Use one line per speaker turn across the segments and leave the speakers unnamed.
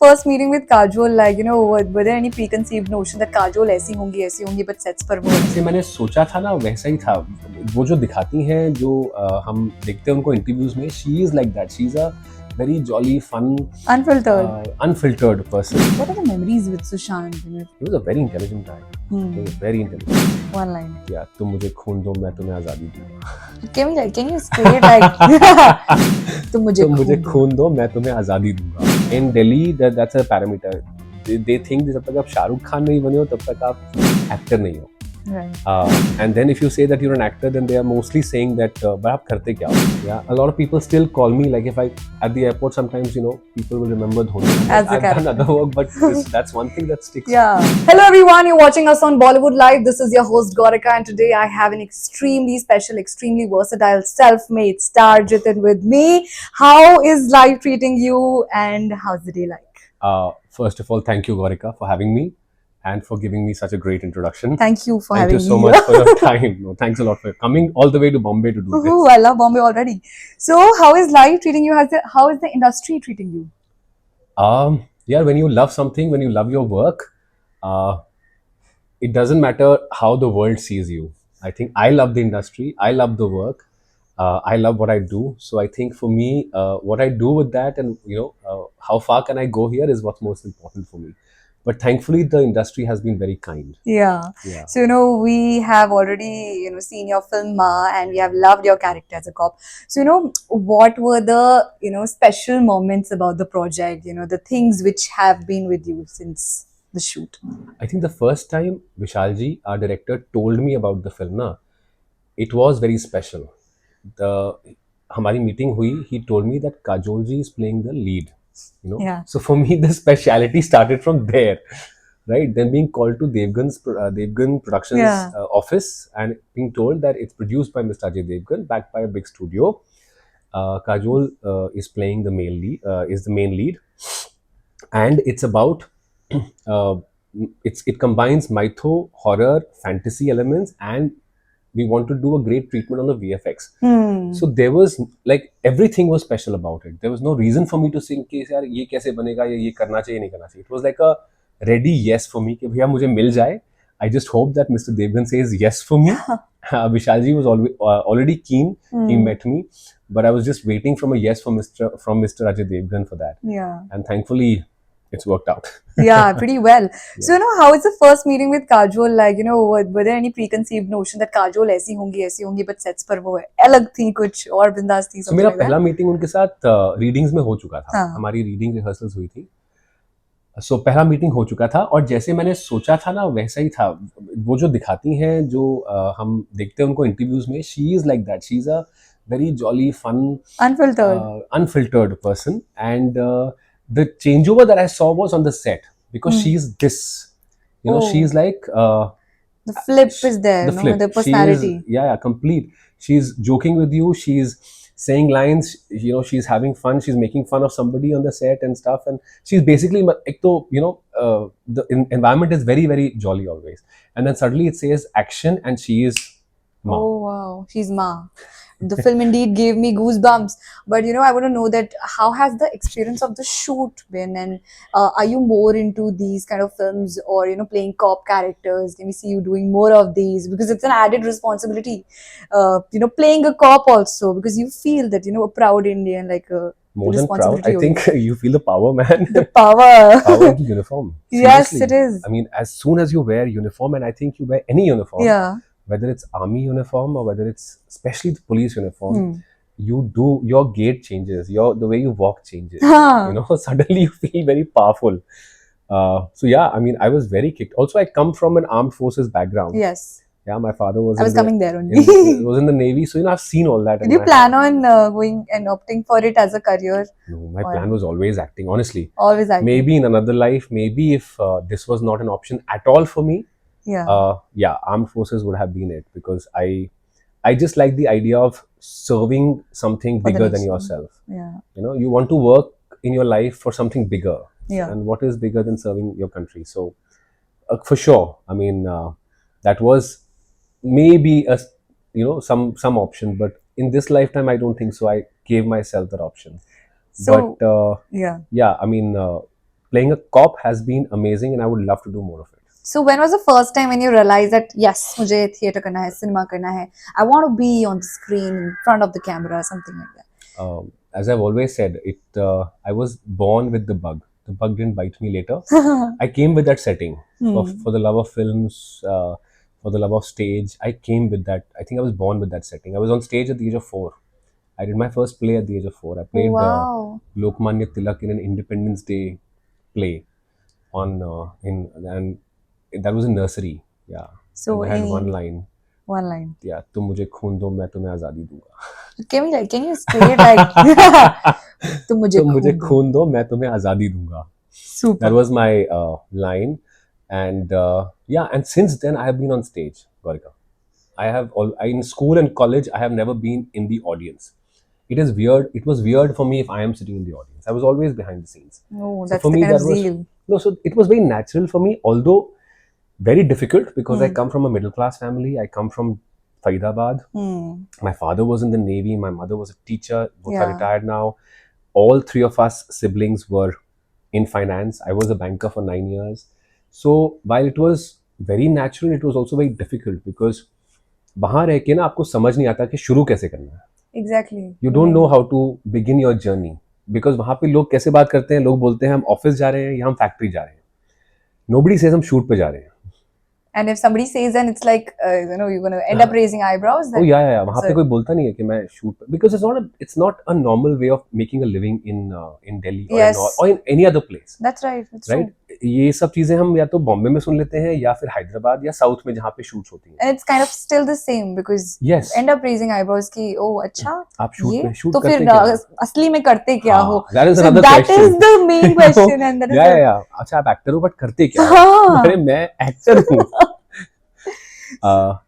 First meeting with Kajol, like, were there any preconceived notion that Kajol ऐसी होंगी, but sets पर वो
जैसे मैंने सोचा था ना वैसा ही था। वो जो दिखाती हैं, जो हम देखते हैं उनको इंटरव्यूज में, she is like that, she is a very jolly, fun, unfiltered person.
What are the memories with Sushant?
He was a very intelligent guy. He was very intelligent.
One line.
Yeah, तुम मुझे खून दो, मैं तुम्हें आजादी दूंगा.
Can you say it like? तुम मुझे
खून दो, मैं तुम्हें आजादी दूंगा. In Delhi, that's a parameter. They think जब तक आप शाहरुख खान नहीं बने हो तब तक आप एक्टर नहीं हो.
Right.
And then if you say that you're an actor, then they are mostly saying that but आप करते क्या हो? Yeah, a lot of people still call me, like if I at the airport sometimes, people will remember Dhoni.
As
I've done other work, but that's one thing that sticks.
Yeah. Hello everyone, you're watching us on Bollywood Live. This is your host Gaurika, and today I have an extremely special, extremely versatile, self-made star Jitin with me. How is life treating you, and how's the day like?
First of all, thank you, Gaurika, for having me and for giving me such a great introduction.
Thank you for having me.
Thank you so much for your time. No, thanks a lot for coming all the way to Bombay to do this.
I love Bombay already. So, how is life treating you? How is the industry treating you?
Yeah, when you love something, when you love your work, it doesn't matter how the world sees you. I think I love the industry. I love the work. I love what I do. So I think for me, what I do with that, and how far can I go here, is what's most important for me. But thankfully, the industry has been very kind.
Yeah. So, we have already, seen your film Ma, and we have loved your character as a cop. So, what were the, special moments about the project, the things which have been with you since the shoot?
I think the first time Vishalji, our director, told me about the film, it was very special. Hamari meeting hui, he told me that Kajol ji is playing the lead.
Yeah.
So for me, the speciality started from there, right? Then being called to Devgan Productions office and being told that it's produced by Mr. Ajay Devgan, backed by a big studio. Kajol is playing the main lead, and it's about it combines mytho, horror, fantasy elements, and we want to do a great treatment on the VFX. So there was like everything was special about it. There was no reason for me to think कि यार ये कैसे बनेगा, ये करना चाहिए नहीं करना चाहिए. It was like a ready yes for me कि भैया मुझे मिल जाए. I just hope that Mr. Devgan says yes for me. Vishalji was already keen. He met me, but I was just waiting from a yes from Mr. Ajay Devgan for that.
Yeah.
And thankfully, it's worked out.
Yeah, pretty well. Yeah. So, how is the first meeting with Kajol like? Were there any preconceived notion that Kajol ऐसी होंगी, but sets पर वो अलग थी, कुछ और बिंदास थी?
So, मेरा पहला मीटिंग उनके साथ रीडिंग्स में हो चुका था. हमारी रीडिंग रिहर्सल्स हुई थी. So, पहला मीटिंग हो चुका था, और जैसे मैंने सोचा था ना वैसा ही था. वो जो दिखाती हैं, जो हम देखते हैं उनको इंटरव्यूज में, she is like that. She is a very jolly, fun, unfiltered person, and the changeover that I saw was on the set, because she's this, she's like
the flip is there, the personality.
Yeah, complete. She's joking with you, she's saying lines, she's having fun, she's making fun of somebody on the set and stuff, and she's basically the environment is very, very jolly always, and then suddenly it says action and she is Ma.
Oh wow, she's Ma. The film indeed gave me goosebumps, but I want to know that how has the experience of the shoot been, and are you more into these kind of films, or playing cop characters? Can we see you doing more of these, because it's an added responsibility, playing a cop also, because you feel that a proud Indian, like
more than proud, I think you feel the power, man.
The power
of the uniform.
Yes, it is.
I mean, as soon as you wear uniform, and I think you wear any uniform, whether it's army uniform or whether it's especially the police uniform, your gait changes, the way you walk changes. Suddenly you feel very powerful. So yeah, I mean, I was very kicked. Also, I come from an armed forces background.
Yes.
Yeah, my father was.
I was coming there only.
Was in the Navy, so I've seen all that.
Did you plan on going and opting for it as a career?
No, my plan was always acting. Honestly,
always acting.
Maybe in another life, maybe if this was not an option at all for me. Armed forces would have been it, because I just like the idea of serving something bigger than yourself. You want to work in your life for something bigger, and what is bigger than serving your country? So for sure, I mean, that was maybe a some option, but in this lifetime I don't think so. I gave myself that option. So, but I mean, playing a cop has been amazing, and I would love to do more of it.
So when was the first time when you realized that yes, मुझे theater करना है, cinema करना है, I want to be on the screen in front of the camera, something like that?
As I've always said, I was born with the bug. The bug didn't bite me later. I came with that setting for the love of films, for the love of stage. I came with that. I think I was born with that setting. I was on stage at the age of 4. I did my first play at the age of 4. I played
Wow.
Lokmanya Tilak in an Independence Day play on and that was in nursery. Yeah.
So
and I had one line.
One line.
Yeah, तुम मुझे खून दो मैं तुम्हें आज़ादी दूंगा.
Can you say it like तुम मुझे
खून दो मैं तुम्हें आज़ादी दूंगा.
Super.
That was my line, and yeah, and since then I have been on stage, Gorika. In school and college I have never been in the audience. It is weird. It was weird for me if I am sitting in the audience. I was always behind the scenes.
Oh,
So
that's
for
the
me
kind of
that was
zeal.
no. So it was very natural for me, although very difficult because I come from a middle class family. I come from Faridabad. My father was in the Navy. My mother was a teacher. Both are
Yeah.
retired now. All three of us siblings were in finance. I was a banker for 9 years. So while it was very natural, it was also very difficult because वहाँ रह के ना आपको समझ नहीं आता कि शुरू कैसे करना है.
Exactly.
You don't know how to begin your journey because वहाँ पे लोग कैसे बात करते हैं. लोग बोलते हैं हम ऑफिस जा रहे हैं या हम फैक्ट्री जा रहे हैं. Nobody says हम शूट पे जा रहे हैं.
And if somebody says then it's like you're going to end up raising eyebrows.
Oh yeah. वहाँ पे कोई बोलता नहीं है कि मैं shoot because it's not a normal way of making a living in Delhi or,
Yes.
or in any other place.
That's right. That's
Right?
true.
ये सब चीजें हम या तो बॉम्बे में सुन लेते हैं या फिर हैदराबाद या साउथ में जहाँ पे शूट्स होती हैं.
And it's kind of still the same because
Yes.
end up raising eyebrows कि oh अच्छा
आप शूट
ये
पे शूट
तो
करते
फिर
क्या हो?
असली में करते क्या हो?
That is
So
another
that
question.
is the main question and that is
yeah. अच्छा आप एक्टर हो बट करते क्या हो?
हाँ.
अरे मैं एक्टर हूँ.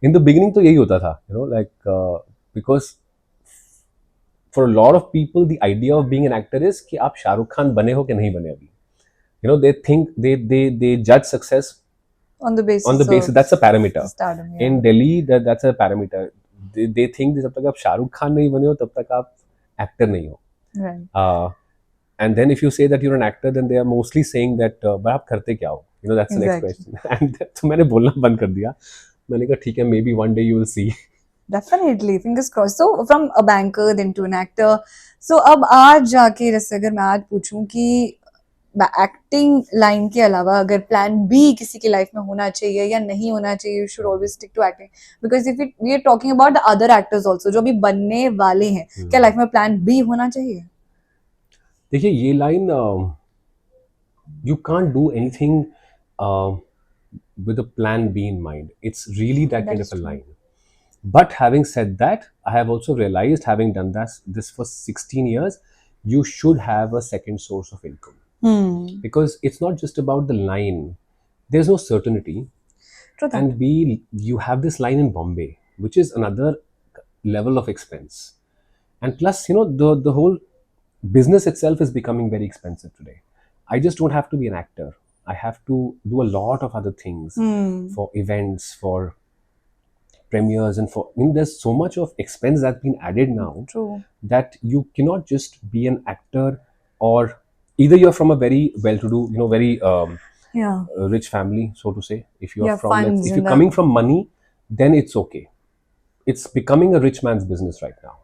In the beginning तो यही होता था, because for a lot of people the idea of being an actor is कि आप शाहरुख खान बने हो कि नहीं बने अभी. They think they judge success
on the basis
that's a parameter.
Stardom, yeah.
In Delhi that's a parameter. They think that जब तक आप शाहरुख खान नहीं बने हो तब तक आप एक्टर नहीं हो.
Right.
And then if you say that you're an actor, then they are mostly saying that but आप करते क्या हो? That's the next question. And तो मैंने बोलना बंद कर दिया. मैंने कहा ठीक है, maybe one day you will see.
Definitely, fingers crossed. So from a banker then to an actor. So अब आज जाके जैसे अगर मैं आज पूछूं कि एक्टिंग लाइन के अलावा अगर प्लान बी किसी की लाइफ में होना चाहिए या नहीं होना चाहिए, you should always stick to acting because if it we are talking about the other actors also जो अभी बनने वाले हैं, क्या लाइफ में प्लान बी होना चाहिए?
देखिए ये line you can't do anything with a plan B in mind. It's really that kind of a line. But having said that, I have also realized, having done this for 16 years, you should have a second source of income. Because it's not just about the line. There's no certainty.
True that.
And B, you have this line in Bombay, which is another level of expense. And plus, the whole business itself is becoming very expensive today. I just don't have to be an actor. I have to do a lot of other things for events, for premieres, and for there's so much of expense that's been added now.
True.
That you cannot just be an actor, or either you're from a very well-to-do, very rich family, so to say. If you're if you're coming from money, then it's okay. It's becoming a rich man's business right now.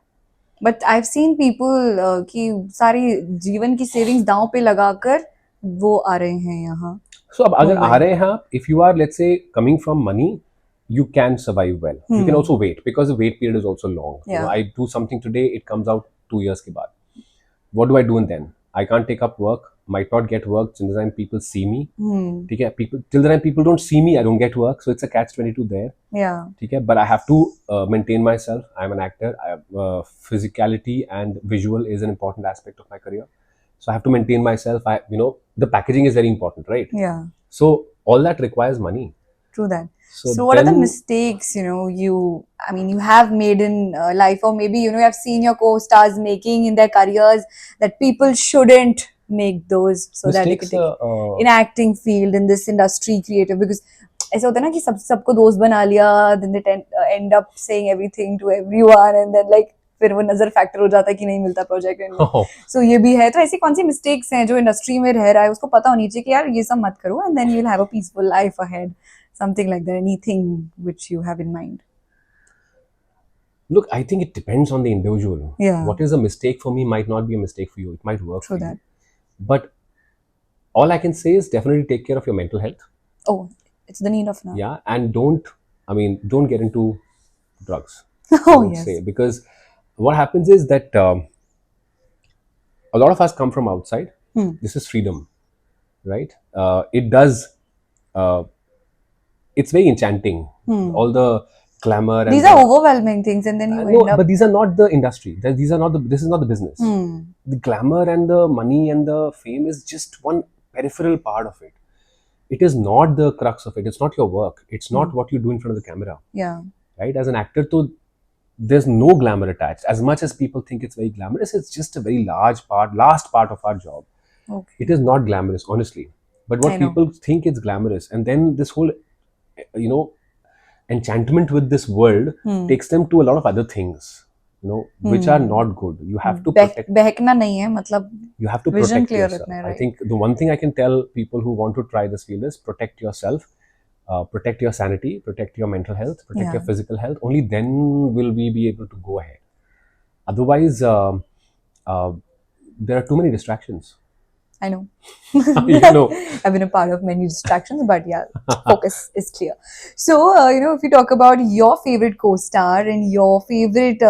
But I've seen people कि सारी जीवन की savings दांव पे लगाकर वो आ रहे हैं यहाँ.
So अब अगर आ रहे हैं आप, if you are let's say coming from money, you can survive well. You can also wait because the wait period is also long.
Yeah.
I do something today, it comes out 2 years के बाद. What do I do then? I can't take up work, might not get work till the time people see me. ठीक है, till the time people don't see me, I don't get work. So it's a catch-22 there.
Yeah.
ठीक है, but I have to maintain myself. I'm an actor. Physicality and visual is an important aspect of my career. So I have to maintain myself. The packaging is very important, right?
Yeah.
So all that requires money.
True that. So what are the mistakes, you have made in life, or maybe, you have seen your co-stars making in their careers that people shouldn't make those so
mistakes,
that they could take in acting field, in this industry, creative, because ऐसा होता है ना कि सबको दोस्त बना लिया, then they end up saying everything to everyone, and then like फिर वो नजर फैक्टर हो जाता है कि नहीं मिलता प्रोजेक्ट में.
Oh,
सो ये भी है. तो ऐसी कौन सी मिस्टेक्स हैं जो इंडस्ट्री में रह रहा है उसको पता होनी चाहिए कि यार ये सब मत करो, and then you will have a peaceful life ahead, something like that. Anything which you have in mind?
look, I think it depends on the individual.
Yeah.
What is a mistake for me might not be a mistake for you. It might work
True
for
that.
you. But all I can say is definitely take care of your mental health.
Oh, it's the need of now.
Yeah, and don't get into drugs. I
Oh
would
yes.
say, because what happens is that a lot of us come from outside. This is freedom, right? It does. Uh, it's very enchanting. All the glamour and
These are overwhelming things, and then you
no,
end up.
but these are not the industry. These are not the. This is not the business. The glamour and the money and the fame is just one peripheral part of it. It is not the crux of it. It's not your work. It's not what you do in front of the camera.
Yeah.
Right? As an actor, so there's no glamour attached. As much as people think it's very glamorous, it's just a very last part of our job.
Okay.
It is not glamorous, honestly. But what
I know.
people think it's glamorous, and then this whole, enchantment with this world takes them to a lot of other things, which are not good. You have to protect.
बहकना नहीं है मतलब.
You have to
Vision
protect
clear
yourself.
रखना है,
I
right?
think the one thing I can tell people who want to try this field is protect yourself, protect your sanity, protect your mental health, protect your
Yeah.
physical health. Only then will we be able to go ahead. Otherwise, there are too many distractions.
I know.
You know.
I've been a part of many distractions, but yeah, focus is clear. So, if you talk about your favorite co-star and your favorite,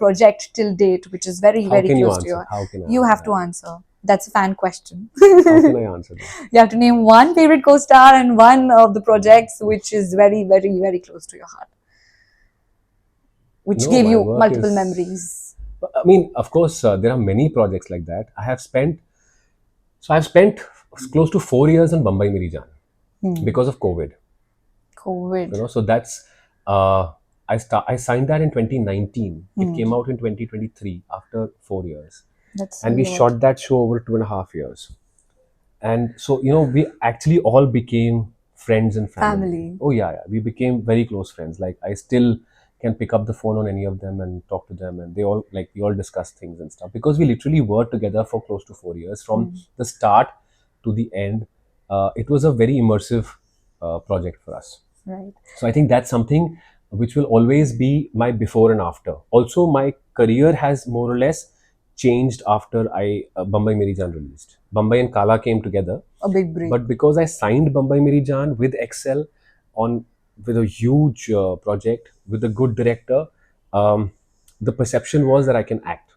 project till date, which is very,
How
very
can you
close to
answer?
your,
How can I
you
answer
have to
that?
answer. That's a fan question.
How can I answer that?
You have to name one favorite co-star and one of the projects which is very, very, very close to your heart, which
No,
gave
my
you
work
multiple
is.
memories.
I mean, of course, there are many projects like that. I've spent close to 4 years in Bombay Meri Jaan because of COVID.
COVID.
So that's I signed that in 2019. It came out in 2023 after 4 years,
That's
and
a
we
lot.
shot that show over 2.5 years. And so we actually all became friends and family.
Family.
Oh yeah, we became very close friends. Like I still can pick up the phone on any of them and talk to them, and we all discuss things and stuff, because we literally worked together for close to 4 years from the start to the end. It was a very immersive project for us.
Right.
So I think that's something which will always be my before and after. Also, my career has more or less changed after Bombay Meri Jaan released. Bombay and Kala came together,
A big break.
but because I signed Bombay Meri Jaan with Excel on with a huge project with a good director, the perception was that I can act.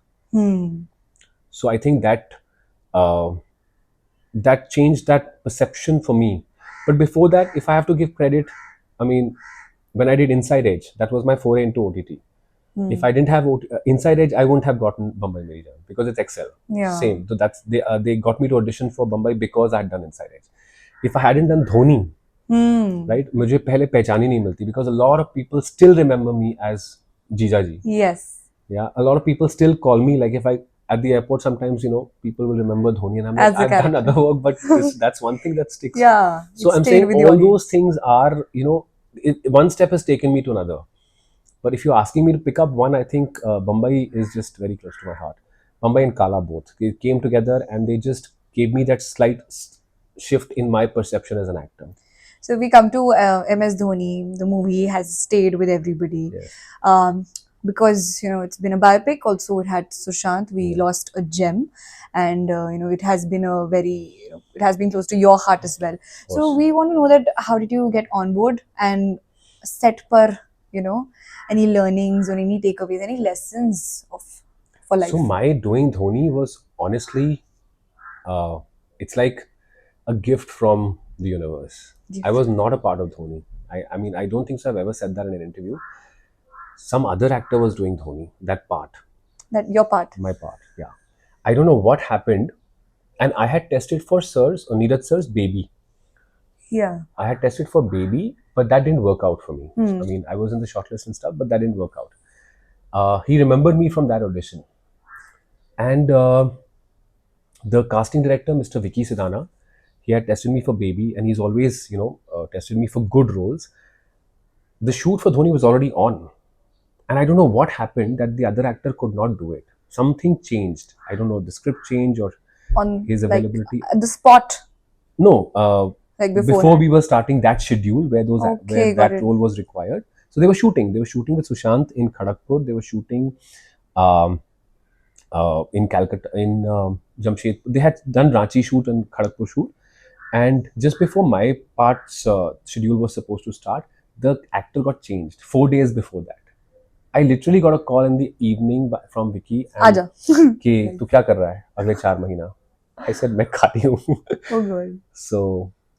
So I think uh, that changed that perception for me. But before that, if I have to give credit, I mean, when I did Inside Edge, that was my foray into OTT. If I didn't have Inside Edge, I wouldn't have gotten Bombay Meri Jaan because it's Excel.
Yeah.
Same. So they got me to audition for Bombay because I had done Inside Edge. If I hadn't done Dhoni, right, मुझे पहले पहचान ही नहीं मिलती, because a lot of people still remember me as Jija ji.
Yes.
Yeah, a lot of people still call me, like if I at the airport sometimes, people will remember Dhoni, and I'm
As
like,
the
I've done
character.
other work, but that's one thing that sticks.
Yeah.
So
it
I'm
stayed
saying
with the
all
audience.
those things are, one step has taken me to another. But if you're asking me to pick up one, I think Bombay is just very close to my heart. Bombay and Kala both. They came together and they just gave me that slight shift in my perception as an actor.
So we come to MS Dhoni. The movie has stayed with everybody.
Yes.
Because it's been a biopic. Also, it had Sushant. We lost a gem, and it has been a very it has been close to your heart as well. So we want to know that how did you get on board and set per any learnings or any takeaways, any lessons for life.
So my doing Dhoni was honestly, it's like a gift from the universe.
Gift.
I was not a part of Dhoni. I mean, I don't think so I've ever said that in an interview. Some other actor was doing Dhoni, that part.
That your part.
My part, yeah. I don't know what happened. And I had tested for Neeraj sir's baby.
Yeah.
I had tested for baby, but that didn't work out for me. I mean, I was in the shortlist and stuff, but that didn't work out. He remembered me from that audition. And the casting director, Mr. Vicky Sidana, he had tested me for baby, and he's always, tested me for good roles. The shoot for Dhoni was already on. And I don't know what happened that the other actor could not do it. Something changed. I don't know, the script change or
On
his
like
availability.
the spot,
No,
like
before we
beforehand.
were starting that schedule where
Okay, got
that
it.
role was required. So they were shooting. They were shooting with Sushant in Kharagpur. They were shooting um, in Calcutta, in Jamshedpur. They had done Ranchi shoot and Kharagpur shoot. And just before my part's schedule was supposed to start, the actor got changed 4 days before that. I literally got a call in the evening from Vicky and
Aja.
कि तू क्या कर रहा है अगले 4 महीना. I said मैं खाली हूँ.
Oh god.
So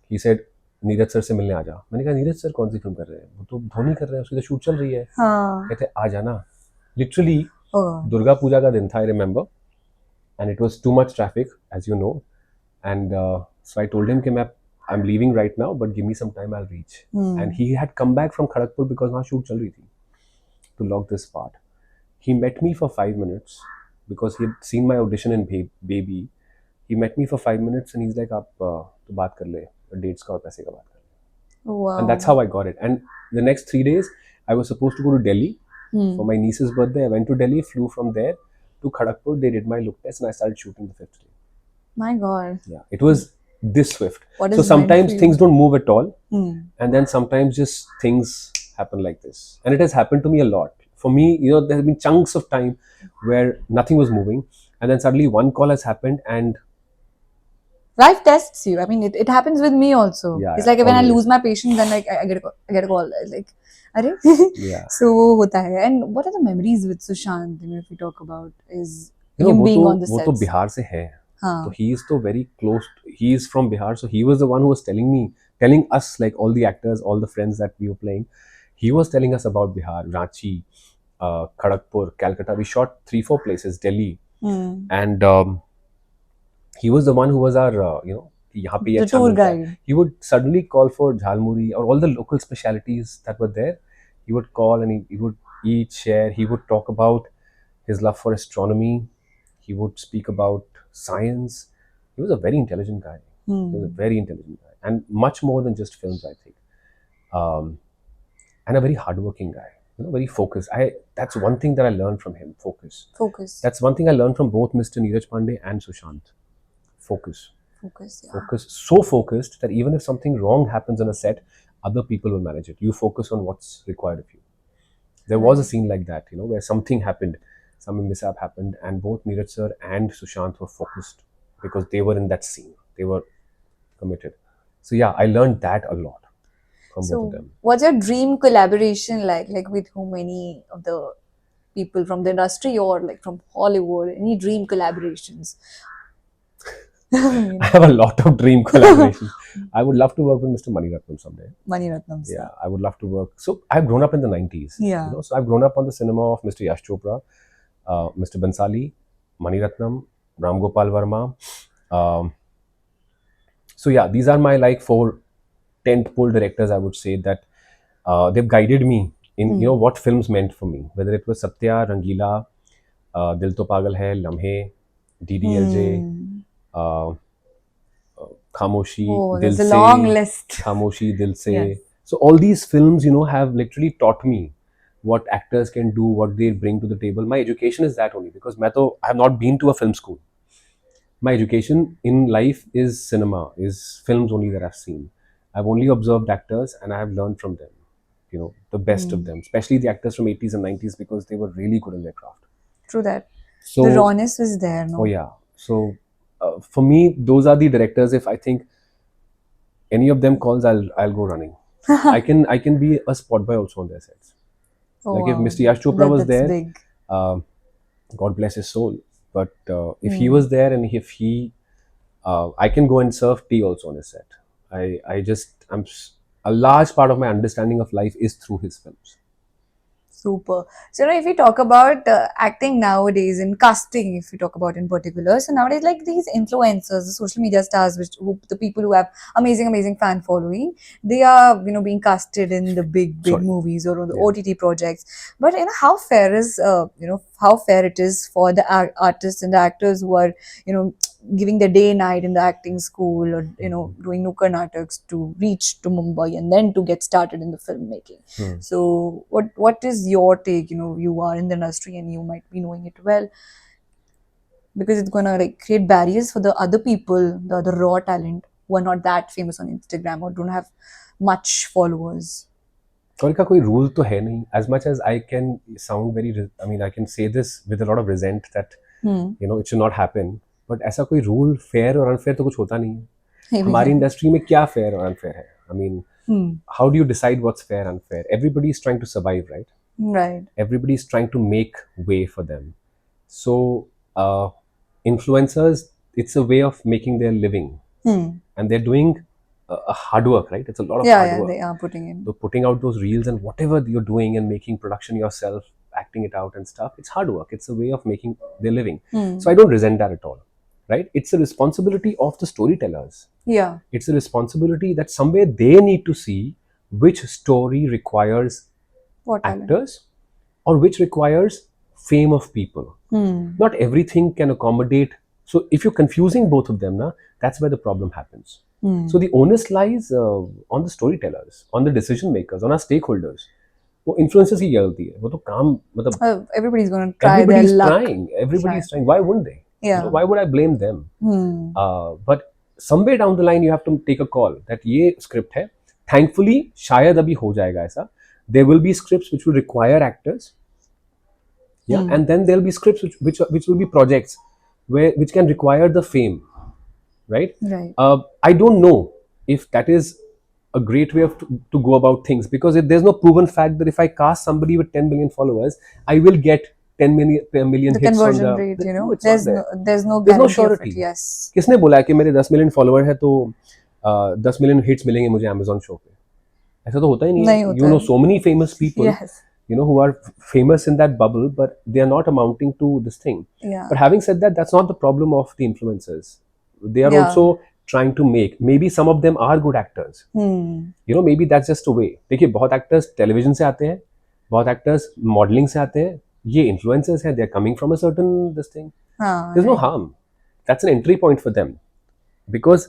he said Neeraj sir से मिलने आ जा. मैंने कहा नीरज सर कौन सी फिल्म कर रहे हैं, वो तो धोनी कर रहे हैं, उसकी तो शूट चल रही है.
हाँ.
कहते आ जाना. Literally
Oh.
दुर्गा पूजा का दिन था, I remember, and it was too much traffic, as you know, and so I told him कि I'm leaving right now, but give me some time, I'll reach. And he had come back from Kharagpur because वहाँ shoot चल रही थी to log this part. He met me for 5 minutes because he had seen my audition in Baby. He met me for 5 minutes and he's like, आप तो बात कर ले, dates का और पैसे का बात कर ले.
Wow.
And that's how I got it. And the next 3 days, I was supposed to go to Delhi for my niece's birthday. I went to Delhi, flew from there to Kharagpur. They did my look test and I started shooting the 5th day.
My god.
Yeah, it was this swift.
What
So
is meant
sometimes
for you?
things don't move at all,
Hmm.
and then sometimes just things happen like this. And it has happened to me a lot. For me, there have been chunks of time where nothing was moving, and then suddenly one call has happened, and
Life tests you. I mean, it happens with me also.
Yeah,
It's
yeah,
like when I
always.
lose my patience, then like I get a call. It's like, अरे?
yeah,
So वो होता है. And what are the memories with Sushant? If we talk about is him
वो
being
तो
on the
वो तो
sets.
Bihar से है.
हाँ.
So he is so very close. He is from Bihar, so he was the one who was telling us, like all the actors, all the friends that we were playing. He was telling us about Bihar, Ranchi, Kharagpur, Calcutta. We shot 3-4 places, Delhi, and he was the one who was our, कि यहाँ पे ये
The
अच्छा
tour
मिलता है.
guide.
He would suddenly call for jhalmuri or all the local specialities that were there. He would call and he would eat, share. He would talk about his love for astronomy. He would speak about science. He was a very intelligent guy. He was a very intelligent guy, and much more than just films, I think. And a very hardworking guy. Very focused. That's one thing that I learned from him. Focus.
Focus.
That's one thing I learned from both Mr. Neeraj Pandey and Sushant. Focus.
Focus. Yeah.
Focus. So focused that even if something wrong happens on a set, other people will manage it. You focus on what's required of you. There was a scene like that, where something happened, some mishap happened, and both Neeraj sir and Sushant were focused because they were in that scene. They were committed. So yeah, I learned that a lot from both of them.
What's your dream collaboration like? Like with whom, any of the people from the industry or like from Hollywood? Any dream collaborations?
I have a lot of dream collaborations. I would love to work with Mr. Mani Ratnam someday.
Mani Ratnam.
Yeah, I would love to work. So I've grown up in the 90s.
Yeah.
So I've grown up on the cinema of Mr. Yash Chopra, Mr. Bansali, Mani Ratnam, Ram Gopal Verma. So yeah, these are my like 4 tentpole directors, I would say, that they've guided me in what films meant for me. Whether it was Satya, Rangila, Dil To Pagal Hai, Lamhe, DDLJ, Khamoshi,
Oh,
Dil
there's a
Se,
long list.
Khamoshi, Dil Se.
Yes.
So all these films, have literally taught me what actors can do, what they bring to the table. My education is that only because I have not been to a film school. My education in life is cinema, is films only that I've seen. I've only observed actors and I have learned from them, the best of them, especially the actors from 80s and 90s because they were really good in their craft.
True that.
So,
the rawness is there, no?
Oh yeah. So for me, those are the directors. If I think any of them calls, I'll go running. I can be a spot boy also on their sets.
Oh,
like if
wow.
Mr. Yash Chopra was
that's
there,
big.
God bless his soul. But if he was there and if he, I can go and serve tea also on his set. A large part of my understanding of life is through his films.
Super. So, if we talk about acting nowadays and casting, if we talk about in particular, so nowadays, like these influencers, the social media stars, the people who have amazing fan following, they are being casted in the big movies or on the OTT projects. But how fair is how fair it is for the artists and the actors who are giving their day night in the acting school, or doing nukkad nataks to reach to Mumbai and then to get started in the filmmaking. So what is your take? You are in the industry and you might be knowing it well, because it's gonna like create barriers for the other people, the other raw talent who are not that famous on Instagram or don't have much followers.
और का कोई rule तो है नहीं. As much as I can sound very, I mean I can say this with a lot of resent that it should not happen, but ऐसा कोई rule fair और unfair तो कुछ होता नहीं है. हमारी इंडस्ट्री में क्या फेयर और अनफेयर है? I mean, how do you decide what's fair and unfair? Everybody is trying to survive, right?
Right.
Everybody is trying to make way for them. So influencers, it's a way of making their living, and they're doing a hard work, right? It's a lot of hard work.
They are putting in.
So putting out those reels and whatever you're doing and making production yourself, acting it out and stuff, it's hard work. It's a way of making their living. So I don't resent that at all, right? It's a responsibility of the storytellers.
Yeah.
It's a responsibility that somewhere they need to see which story requires actors or which requires fame of people. Not everything can accommodate. So if you're confusing both of them, that's where the problem happens. So the onus lies on the storytellers, on the decision makers, on our stakeholders. वो influencers की गलती है. वो तो काम मतलब
everybody's going to try their luck.
Everybody's trying. Why wouldn't they?
Yeah.
Why would I blame them? But somewhere down the line you have to take a call that ये script है. Thankfully शायद अभी हो जाएगा ऐसा. There will be scripts which will require actors. Yeah, and then there'll be scripts which will be projects which can require the fame. Right. I don't know if that is a great way to go about things, because there's no proven fact that if I cast somebody with 10 million followers, I will get 10 million
the
hits
conversion
on the
rate.
there's
no
surety.
It, yes.
किसने बोला कि मेरे 10 million follower है तो 10 million hits मिलेंगे मुझे Amazon show पे? ऐसा तो होता ही नहीं है. You know so many famous people.
Yes.
Who are famous in that bubble, but they are not amounting to this thing.
Yeah.
But having said that, that's not the problem of the influencers. They are also trying to make, maybe some of them are good actors. Maybe that's just a way. देखिए बहुत actors television से आते हैं, बहुत actors modeling से आते हैं. ये influencers हैं, they're coming from a certain this thing. There's no harm. That's an entry point for them, because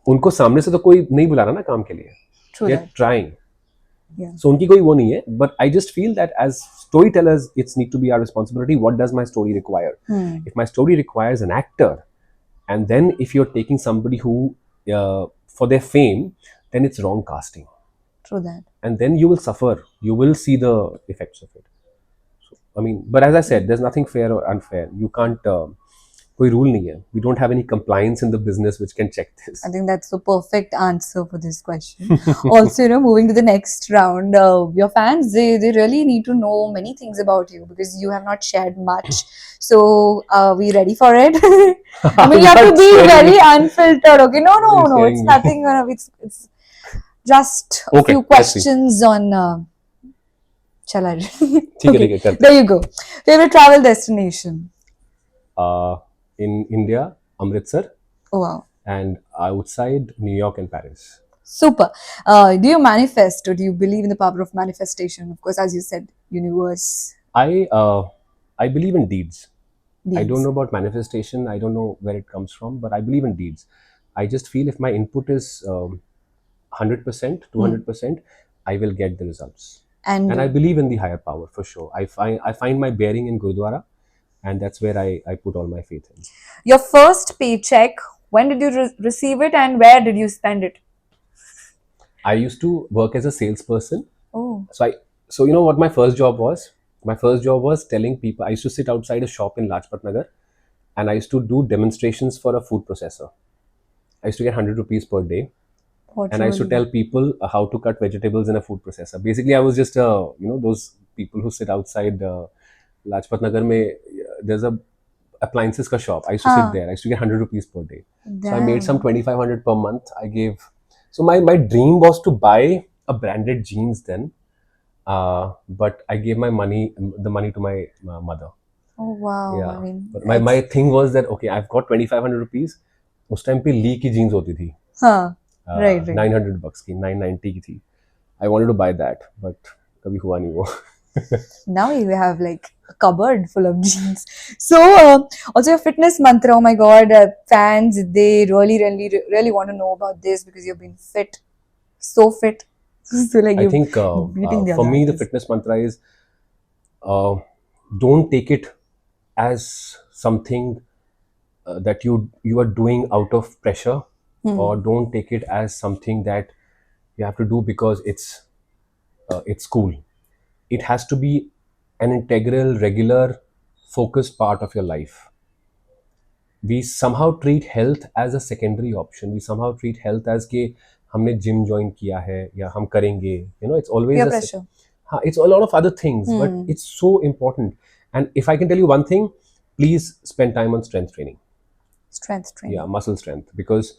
उनको सामने से तो कोई नहीं बुला रहा ना काम के लिए. They're trying.
Yeah.
So उनकी कोई वो नहीं है, but I just feel that as storytellers, it's need to be our responsibility. What does my story require? If my story requires an actor, and then if you're taking somebody who for their fame, then it's wrong casting.
True that.
And then you will suffer. You will see the effects of it. So, I mean, but as I said, there's nothing fair or unfair. You can't. कोई rule नहीं है. We don't have any compliance in the business which can check this.
I think that's the perfect answer for this question. Also, moving to the next round, your fans, they really need to know many things about you, because you have not shared much. So, are we ready for it? I mean, you have to be very unfiltered, okay? No, it's nothing. It's just a few questions on... Okay. There you go. Favorite travel destination?
In India, Amritsar.
Oh, wow.
And outside New York and Paris.
Super. Do you manifest, or do you believe in the power of manifestation? Of course, as you said, universe.
I believe in deeds. I don't know about manifestation. I don't know where it comes from, but I believe in deeds. I just feel if my input is 100%, 200%, I will get the results. And I believe in the higher power for sure. I find my bearing in Gurudwara. And that's where I put all my faith in.
Your first paycheck, when did you receive it and where did you spend it?
I used to work as a salesperson.
Oh.
So you know what my first job was? My first job was telling people, I used to sit outside a shop in Lajpat Nagar and I used to do demonstrations for a food processor. I used to get 100 rupees per day. And I used to tell people how to cut vegetables in a food processor. Basically, I was just, those people who sit outside Lajpat Nagar mein, there's a appliances ka shop. I used to sit there. I used to get 100 rupees per day. Damn. So I made some 2,500 per month. So my dream was to buy a branded jeans then, but I gave the money to my mother.
Oh wow!
Yeah.
I mean,
but my thing was that okay, I've got 2,500 rupees. उस time पे Lee की jeans होती थी.
Right.
$900 की, $990 की थी. I wanted to buy that, but कभी हुआ नहीं वो.
Now you have like a cupboard full of jeans. So also your fitness mantra. Oh my God, fans they really want to know about this because you've been fit, so fit. So like
I
you're
think
beating the
for
other
me, the
actors.
fitness mantra is uh, don't take it as something that you are doing out of pressure, or
Hmm.
don't take it as something that you have to do because it's cool. It has to be an integral, regular, focused part of your life. We somehow treat health as a secondary option. We somehow treat health as कि हमने gym join किया है या हम करेंगे. It's always
Peer
a
pressure.
it's a lot of other things, but
Hmm.
it's so important. And if I can tell you one thing, please spend time on strength training.
Strength
Yeah,
training.
muscle strength, because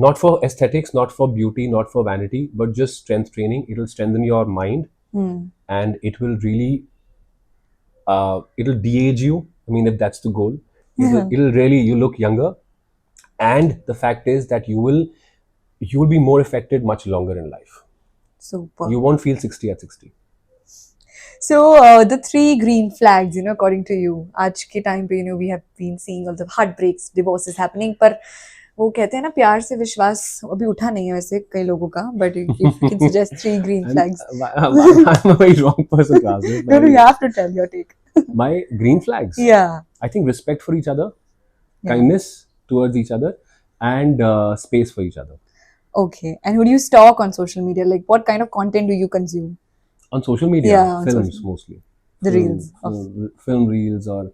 not for aesthetics, not for beauty, not for vanity, but just strength training. It will strengthen your mind,
Hmm.
and it will really it'll de-age you. I mean, if that's the goal, it'll really, you look younger. And the fact is that you will be more affected much longer in life.
Super.
You won't feel 60 at 60.
So the three green flags, according to you, आज के time पे, we have been seeing all the heartbreaks, divorces happening, पर वो कहते हैं ना प्यार से विश्वास अभी उठा नहीं है वैसे कई लोगों का, but if you can suggest three green
And
flags.
I'm a very wrong person to ask this.
No, no, you have to tell your take.
My green flags.
Yeah,
I think respect for each other,
yeah.
kindness towards each other, and space for each other.
Okay. And who do you stalk on social media? Like, what kind of content do you consume?
On social media,
Yeah, on social
films
media.
mostly.
The reels of
Film reels, or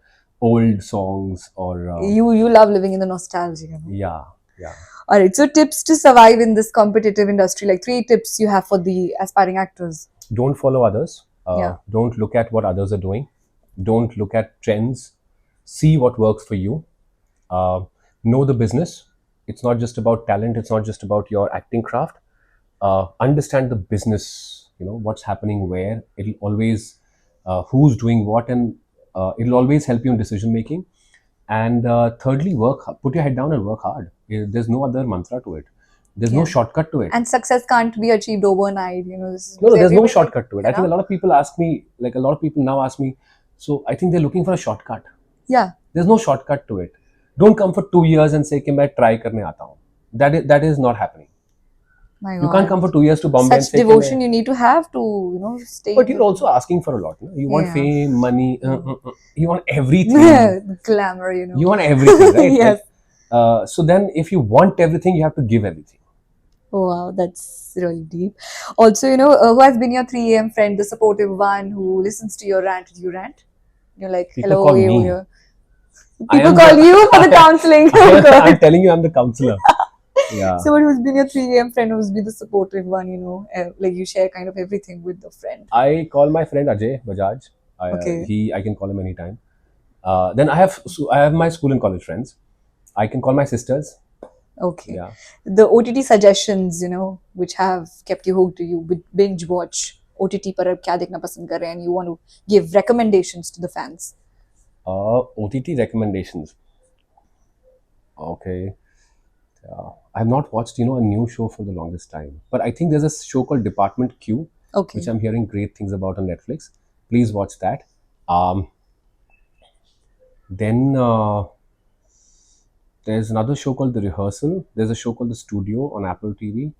old songs, or
you love living in the nostalgia.
yeah, yeah.
All right. So tips to survive in this competitive industry, like three tips you have for the aspiring actors.
Don't follow others.
Yeah.
Don't look at what others are doing. Don't look at trends. See what works for you. uh, know the business. It's not just about talent, it's not just about your acting craft. Understand the business, what's happening where. It'll always who's doing what, and it'll always help you in decision making. And thirdly, put your head down and work hard. There's no other mantra to it. There's no
Yeah.
shortcut to it.
And success can't be achieved overnight. This is
No,
because
there's no
everybody,
shortcut to it. I think a lot of people ask me, like a lot of people now ask me, so I think they're looking for a shortcut.
Yeah.
There's no shortcut to it. Don't come for 2 years and say कि मैं try करने आता हूँ. That is not happening.
My
You can't
God.
come for 2 years to Bombay and
Such
say कि मैं.
devotion you need to have to, stay
But
in
you're
the
also asking for a lot. No? You want
yeah.
fame, money. You want everything.
Glamour,
You want everything, right?
Yes.
So then, if you want everything, you have to give everything.
Oh, wow, that's really deep. Also, who has been your 3 a.m. friend, the supportive one who listens to your rant? Do you rant? You're like,
People
hello,
call
you
me.
here.
I
People
am
call
the,
you for the counseling. Oh,
I'm
God.
telling you, I'm the counselor. Yeah.
So, who's been your 3 a.m. friend? Who's been the supportive one? Like you share kind of everything with the friend.
I call my friend Ajay Bajaj.
Okay.
I can call him anytime. Then I have my school and college friends. I can call my sisters.
Okay.
Yeah.
The OTT suggestions, which have kept you hooked, you would binge watch OTT पर अब क्या देखना पसंद कर रहे हैं, and you want to give recommendations to the fans.
OTT recommendations. Okay. I've not watched, a new show for the longest time. But I think there's a show called Department Q,
Okay.
which I'm hearing great things about on Netflix. Please watch that. Then there's another show called The Rehearsal. There's a show called The Studio on Apple TV.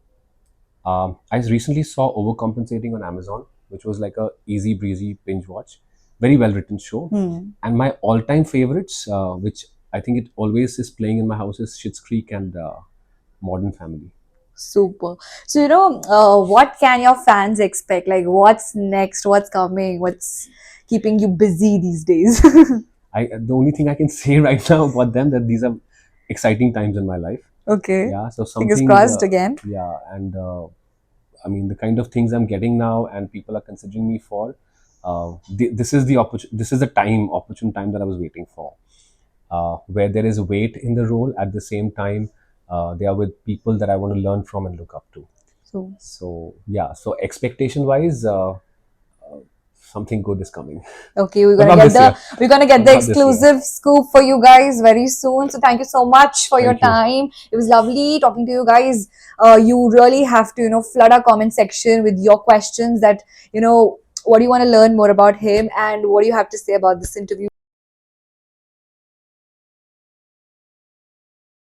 I recently saw Overcompensating on Amazon, which was like a easy breezy binge watch. Very well written show. And my all-time favorites, which I think it always is playing in my house, is Schitt's Creek and Modern Family.
Super. So, what can your fans expect? Like, what's next? What's coming? What's keeping you busy these days?
The only thing I can say right now about them, that these are exciting times in my life.
Okay.
Yeah, so
Fingers
something.
crossed again.
Yeah, and I mean the kind of things I'm getting now, and people are considering me for. This is the This is the opportune time that I was waiting for, where there is weight in the role. At the same time, they are with people that I want to learn from and look up to. So yeah. So expectation wise, something good is coming.
Okay, we're
But
gonna
not
get
this year.
we're gonna get
But
the
not this year.
exclusive scoop for you guys very soon. So thank you so much for your
Thank you.
time. It was lovely talking to you guys. You really have to flood our comment section with your questions that what do you want to learn more about him, and what do you have to say about this interview?